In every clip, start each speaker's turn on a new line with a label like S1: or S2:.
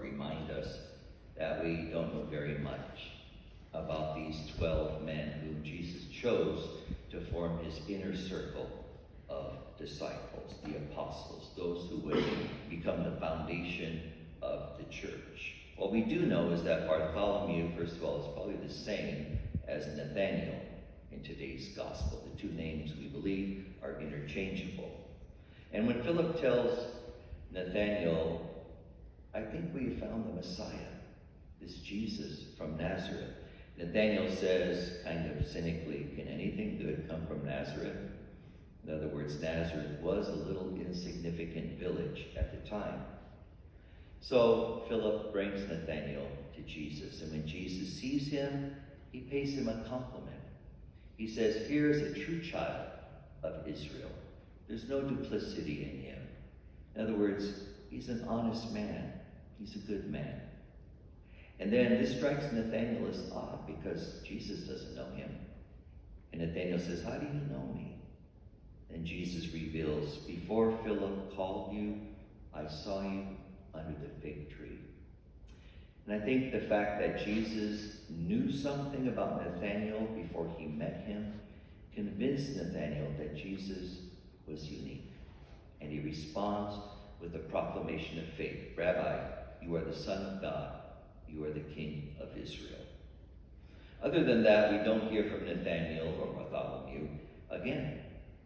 S1: remind us that we don't know very much about these 12 men whom Jesus chose to form his inner circle of disciples, the apostles, those who would become the foundation of the church. What we do know is that Bartholomew, first of all, is probably the same as Nathaniel in today's gospel. The two names, we believe, are interchangeable. And when Philip tells Nathaniel, I think we have found the Messiah, this Jesus from Nazareth, Nathaniel says, kind of cynically, can anything good come from Nazareth? In other words, Nazareth was a little insignificant village at the time. So Philip brings Nathanael to Jesus, and when Jesus sees him, he pays him a compliment. He says, here is a true child of Israel. There's no duplicity in him. In other words, he's an honest man. He's a good man. And then this strikes Nathanael as odd because Jesus doesn't know him. And Nathanael says, how do you know me? And Jesus reveals, before Philip called you, I saw you under the fig tree. And I think the fact that Jesus knew something about Nathanael before he met him convinced Nathanael that Jesus was unique. And he responds with a proclamation of faith. Rabbi, you are the Son of God. You are the King of Israel. Other than that, we don't hear from Nathanael or Bartholomew again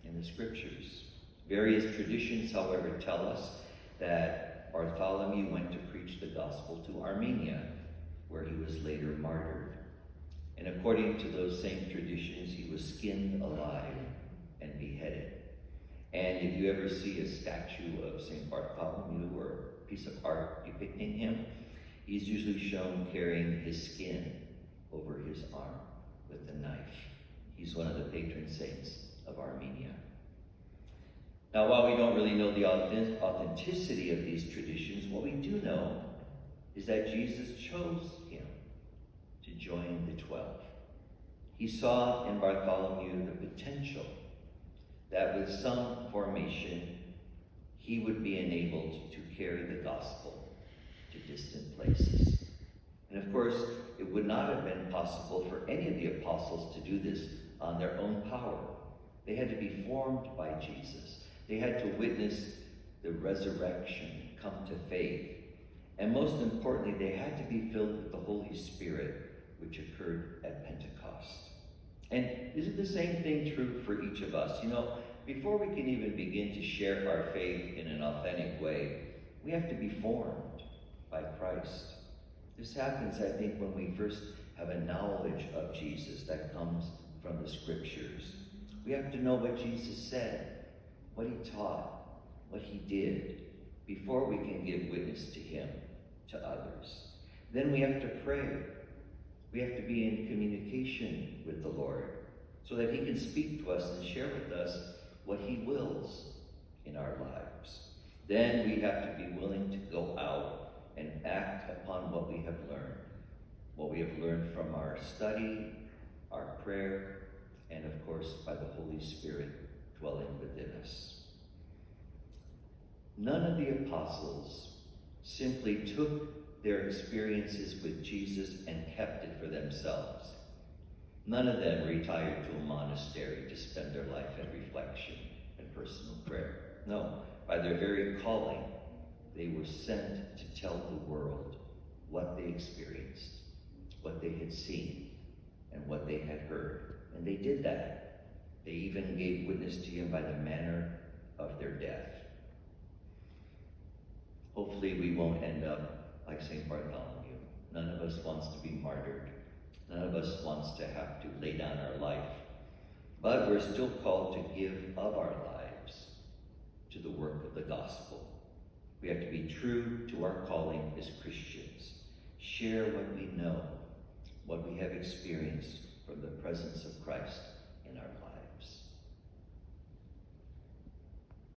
S1: in the scriptures. Various traditions, however, tell us that Bartholomew went to preach the gospel to Armenia, where he was later martyred. And according to those same traditions, he was skinned alive and beheaded. And if you ever see a statue of St. Bartholomew or a piece of art depicting him, he's usually shown carrying his skin over his arm with a knife. He's one of the patron saints of Armenia. Now, while we don't really know the authenticity of these traditions, what we do know is that Jesus chose him to join the 12. He saw in Bartholomew the potential that with some formation, he would be enabled to carry the gospel to distant places. And of course, it would not have been possible for any of the apostles to do this on their own power. They had to be formed by Jesus. They had to witness the resurrection, come to faith. And most importantly, they had to be filled with the Holy Spirit, which occurred at Pentecost. And isn't the same thing true for each of us? You know, before we can even begin to share our faith in an authentic way, we have to be formed by Christ. This happens, I think, when we first have a knowledge of Jesus that comes from the scriptures. We have to know what Jesus said, what he taught, what he did, before we can give witness to him, to others. Then we have to pray. We have to be in communication with the Lord so that he can speak to us and share with us what he wills in our lives. Then we have to be willing to go out and act upon what we have learned from our study, our prayer, and of course by the Holy Spirit dwelling within us. None of the apostles simply took their experiences with Jesus and kept it for themselves. None of them retired to a monastery to spend their life in reflection and personal prayer. No, by their very calling, they were sent to tell the world what they experienced, what they had seen, and what they had heard. And they did that. They even gave witness to him by the manner of their death. Hopefully we won't end up like St. Bartholomew. None of us wants to be martyred. None of us wants to have to lay down our life. But we're still called to give of our lives to the work of the gospel. We have to be true to our calling as Christians. Share what we know, what we have experienced from the presence of Christ in our lives.